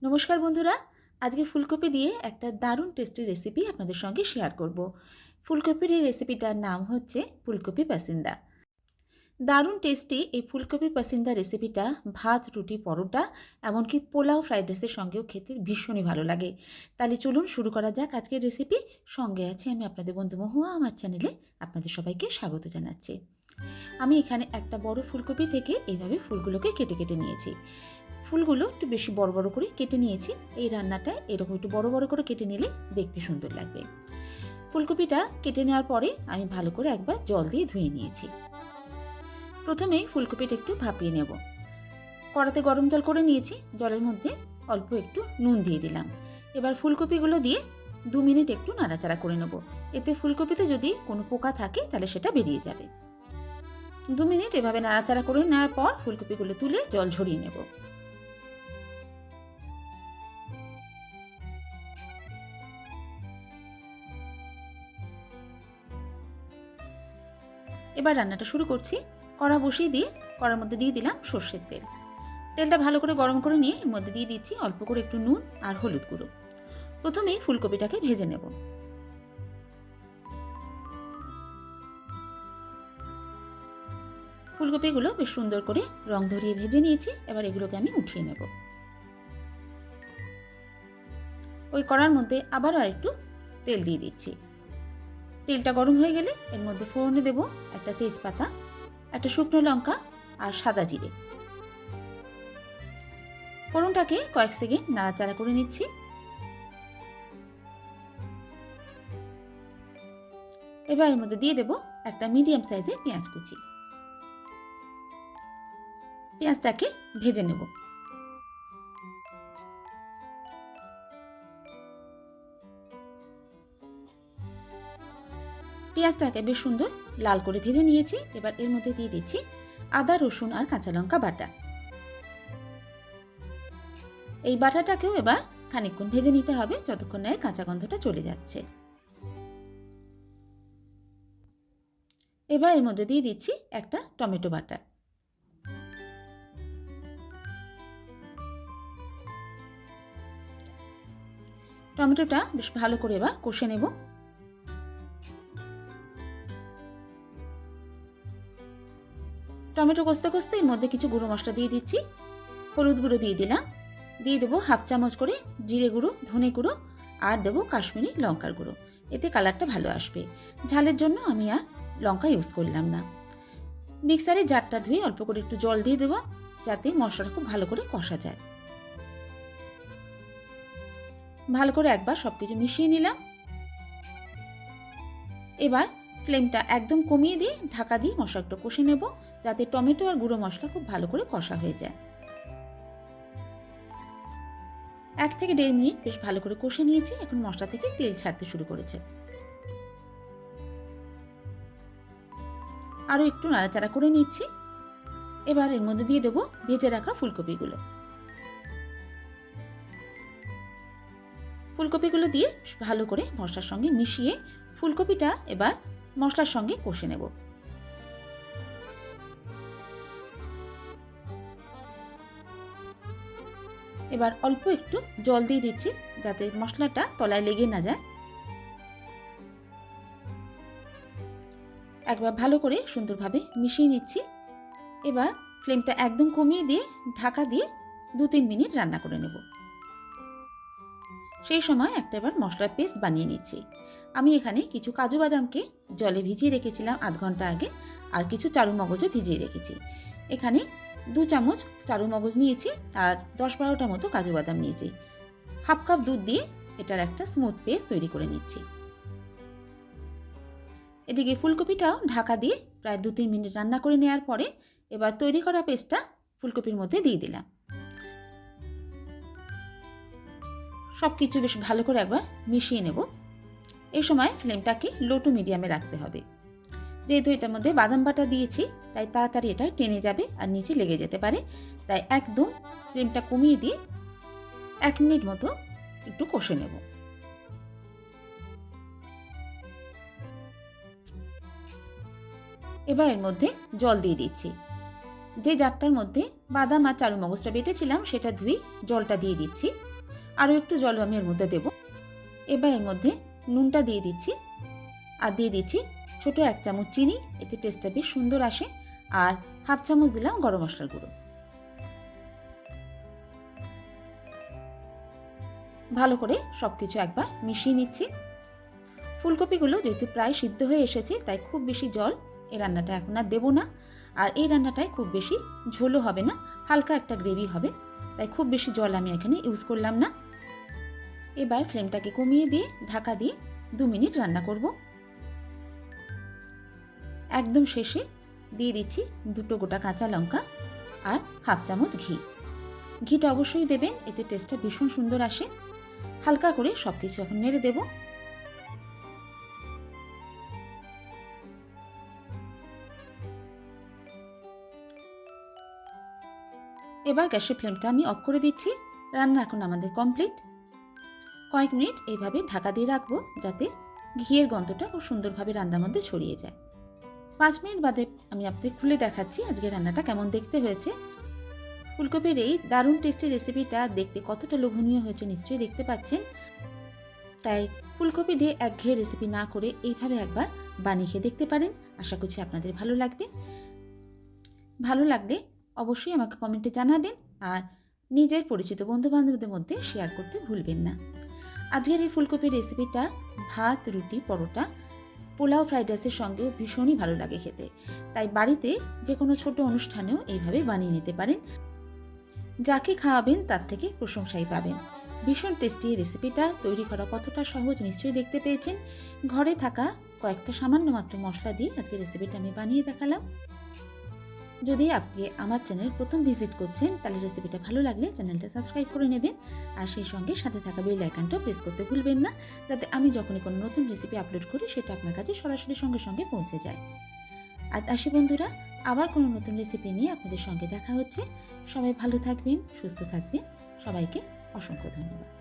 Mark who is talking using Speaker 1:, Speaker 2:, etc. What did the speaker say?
Speaker 1: নমস্কার বন্ধুরা, আজকে ফুলকপি দিয়ে একটা দারুণ টেস্টি রেসিপি আপনাদের সঙ্গে শেয়ার করব। ফুলকপির এই রেসিপিটার নাম হচ্ছে ফুলকপি পাসিন্দা। দারুণ টেস্টি এই ফুলকপি পাসিন্দা রেসিপিটা ভাত, রুটি, পরোটা, এমনকি পোলাও, ফ্রাইড রাইসের সঙ্গেও খেতে ভীষণই ভালো লাগে। তাহলে চলুন শুরু করা যাক আজকের রেসিপি। সঙ্গে আছি আমি আপনাদের বন্ধু মহুয়া। আমার চ্যানেলে আপনাদের সবাইকে স্বাগত জানাচ্ছি। আমি এখানে একটা বড় ফুলকপি থেকে এইভাবে ফুলগুলোকে কেটে কেটে নিয়েছি। ফুলগুলো একটু বেশি বড় বড় করে কেটে নিয়েছি। এই রান্নাটা এরকম একটু বড় বড় করে কেটে নিলে দেখতে সুন্দর লাগবে। ফুলকপিটা কেটে নেওয়ার পরে আমি ভালো করে একবার জল দিয়ে ধুয়ে নিয়েছি। প্রথমেই ফুলকপিটা একটু ভাপিয়ে নেব। কড়াতে গরম জল করে নিয়েছি, জলের মধ্যে অল্প একটু নুন দিয়ে দিলাম। এবার ফুলকপিগুলো দিয়ে 2 মিনিট একটু নাড়াচাড়া করে নেব। এতে ফুলকপিতে যদি কোনো পোকা থাকে তাহলে সেটা বেরিয়ে যাবে। 2 মিনিট এভাবে নাড়াচাড়া করে নেওয়ার পর ফুলকপিগুলো তুলে জল ঝরিয়ে নেব। এবার রান্নাটা শুরু করছি। কড়া বসিয়ে দিয়ে কড়ার মধ্যে দিয়ে দিলাম সর্ষের তেল। তেলটা ভালো করে গরম করে নিয়ে এর মধ্যে দিয়ে দিচ্ছি অল্প করে একটু নুন আর হলুদ গুঁড়ো। প্রথমেই ফুলকপিটাকে ভেজে নেব। ফুলকপিগুলো বেশ সুন্দর করে রং ধরিয়ে ভেজে নিয়েছি। এবার এগুলোকে আমি উঠিয়ে নেব। ওই কড়ার মধ্যে আবার আর একটু তেল দিয়ে দিচ্ছি। তেলটা গরম হয়ে গেলে এর মধ্যে ফোড়নে দেব একটা তেজপাতা, একটা শুকনো লঙ্কা আর সাদা জিরে। ফোড়নটাকে কয়েক সেকেন্ড নাড়াচাড়া করে নিচ্ছি। এবার এর মধ্যে দিয়ে দেব একটা মিডিয়াম সাইজের পেঁয়াজ কুচি। পেঁয়াজটাকে ভেজে নেব। পেঁয়াজটাকে বেশ সুন্দর লাল করে ভেজে নিয়েছি। এবার এর মধ্যে দিয়ে দিচ্ছি আদা, রসুন আর কাঁচা লঙ্কা বাটা। এই বাটাটাকেও এবার খানিকক্ষণ ভেজে নিতে হবে, যতক্ষণ না কাঁচা গন্ধটা চলে যাচ্ছে। এবার এর মধ্যে দিয়ে দিচ্ছি একটা টমেটো বাটা। টমেটোটা বেশ ভালো করে এবার কষে নেব। টমেটো কষতে কষতে এর মধ্যে কিছু গুঁড়ো মশলা দিয়ে দিচ্ছি। হলুদ গুঁড়ো দিয়ে দিলাম। দিয়ে দেবো হাফ চামচ করে জিরে গুঁড়ো, ধনে গুঁড়ো আর দেবো কাশ্মীরি লঙ্কার গুঁড়ো। এতে কালারটা ভালো আসবে। ঝালের জন্য আমি আর লঙ্কা ইউজ করলাম না। মিক্সারে জারটা ধুয়ে অল্প করে একটু জল দিয়ে দেবো, যাতে মশলাটা খুব ভালো করে কষা যায়। ভালো করে একবার সব কিছু মিশিয়ে নিলাম। এবার ফ্লেমটা একদম কমিয়ে দিয়ে ঢাকা দিয়ে মশলাটা কষে নেব, যাতে টমেটো আর গুঁড়ো মশলা খুব ভালো করে কষা হয়ে যায়। 1 থেকে 1.5 মিনিট বেশ ভালো করে কষে নিয়েছি। এখন মশলা থেকে তেল ছাড়তে শুরু করেছে। আরও একটু নাড়াচাড়া করে নিচ্ছি। এবার এর মধ্যে দিয়ে দেবো ভেজে রাখা ফুলকপিগুলো। ফুলকপিগুলো দিয়ে ভালো করে মশলার সঙ্গে মিশিয়ে ফুলকপিটা এবার মশলার সঙ্গে কষে নেব। এবার অল্প একটু জল দিয়ে দিচ্ছি, যাতে মশলাটা তলায় লেগে না যায়। একবার ভালো করে সুন্দরভাবে মিশিয়ে নিচ্ছি। এবার ফ্লেমটা একদম কমিয়ে দিয়ে ঢাকা দিয়ে 2-3 মিনিট রান্না করে নেব। সেই সময় একটা এবার মশলার পেস্ট বানিয়ে নিচ্ছি। আমি এখানে কিছু কাজু বাদামকে জলে ভিজিয়ে রেখেছিলাম আধ ঘন্টা আগে, আর কিছু চারু মগজও ভিজিয়ে রেখেছি। এখানে 2 চামচ চারু মগজ নিয়েছি আর 10-12টা মতো কাজু বাদাম নিয়েছি। হাফ কাপ দুধ দিয়ে এটার একটা স্মুথ পেস্ট তৈরি করে নিচ্ছি। এদিকে ফুলকপিটাও ঢাকা দিয়ে প্রায় 2-3 মিনিট রান্না করে নেওয়ার পরে এবার তৈরি করা পেস্টটা ফুলকপির মধ্যে দিয়ে দিলাম। সব কিছু বেশ ভালো করে একবার মিশিয়ে নেব। এই সময় ফ্লেমটাকে লো টু মিডিয়ামে রাখতে হবে। যেহেতু এটার মধ্যে বাদাম বাটা দিয়েছি, তাই তাড়াতাড়ি এটা টেনে যাবে আর নিচে লেগে যেতে পারে। তাই একদম ফ্লেমটা কমিয়ে দিয়ে 1 মিনিট মতো একটু কষে নেব। এবার এর মধ্যে জল দিয়ে দিচ্ছি। যে জারটার মধ্যে বাদাম আর চারু মগজটা বেটেছিলাম সেটা ধুই জলটা দিয়ে দিচ্ছি। আরও একটু জলও আমি এর মধ্যে দেব। এবার এর মধ্যে নুনটা দিয়ে দিচ্ছি আর দিয়ে দিচ্ছি ছোটো 1 চামচ চিনি, এতে টেস্টটা বেশ সুন্দর আসে। আর হাফ চামচ দিলাম গরম মশলার গুঁড়ো। ভালো করে সব কিছু একবার মিশিয়ে নিচ্ছি। ফুলকপিগুলো যেহেতু প্রায় সিদ্ধ হয়ে এসেছে তাই খুব বেশি জল এই রান্নাটা এখন আর দেবো না। আর এই রান্নাটায় খুব বেশি ঝোলও হবে না, হালকা একটা গ্রেভি হবে, তাই খুব বেশি জল আমি এখানে ইউজ করলাম না। এবার ফ্লেমটাকে কমিয়ে দিয়ে ঢাকা দিয়ে 2 মিনিট রান্না করব। একদম শেষে দিয়ে দিচ্ছি 2টো গোটা কাঁচা লঙ্কা আর হাফ চামচ ঘি। ঘিটা অবশ্যই দেবেন, এতে টেস্টটা ভীষণ সুন্দর আসে। হালকা করে সব কিছু এখন নেড়ে দেব। এবার গ্যাসের ফ্লেমটা আমি অফ করে দিচ্ছি। রান্না এখন আমাদের কমপ্লিট। কয়েক মিনিট এইভাবে ঢাকা দিয়ে রাখবো যাতে ঘিয়ের গন্ধটা খুব সুন্দরভাবে রান্নার মধ্যে ছড়িয়ে যায়। 5 মিনিট বাদে আমি আপনাদের খুলে দেখাচ্ছি আজকে রান্নাটা কেমন দেখতে হয়েছে। ফুলকপির এই দারুণ টেস্টি রেসিপিটা দেখতে কতটা লোভনীয় হয়েছে নিশ্চয়ই দেখতে পাচ্ছেন। তাই ফুলকপি দিয়ে একঘেয়ে রেসিপি না করে এইভাবে একবার বানিয়ে খেয়ে দেখতে পারেন। আশা করছি আপনাদের ভালো লাগবে। ভালো লাগলে অবশ্যই আমাকে কমেন্টে জানাবেন আর নিজের পরিচিত বন্ধুবান্ধবদের মধ্যে শেয়ার করতে ভুলবেন না। আজকের এই ফুলকপির রেসিপিটা ভাত, রুটি, পরোটা, পোলাও, ফ্রাইড রাইসের সঙ্গেও ভীষণই ভালো লাগে খেতে। তাই বাড়িতে যে কোনো ছোট অনুষ্ঠানেও এইভাবে বানিয়ে নিতে পারেন। যাকে খাওয়াবেন তার থেকে প্রশংসাই পাবেন। ভীষণ টেস্টি এই রেসিপিটা তৈরি করা কতটা সহজ নিশ্চয়ই দেখতে পেয়েছেন। ঘরে থাকা কয়েকটা সামান্য মাত্র মশলা দিয়ে আজকে রেসিপিটা আমি বানিয়ে দেখালাম। যদি আপনি আমার চ্যানেল প্রথম ভিজিট করছেন তাহলে রেসিপিটা ভালো লাগলে চ্যানেলটা সাবস্ক্রাইব করে নেবেন আর সেই সঙ্গে সাথে থাকা বেল আইকনটা প্রেস করতে ভুলবেন না, যাতে আমি যখনই কোনো নতুন রেসিপি আপলোড করি সেটা আপনার কাছে সরাসরি সঙ্গে সঙ্গে পৌঁছে যায়। আজ আসি বন্ধুরা, আবার কোনো নতুন রেসিপি নিয়ে আপনাদের সঙ্গে দেখা হচ্ছে। সবাই ভালো থাকবেন, সুস্থ থাকবেন। সবাইকে অসংখ্য ধন্যবাদ।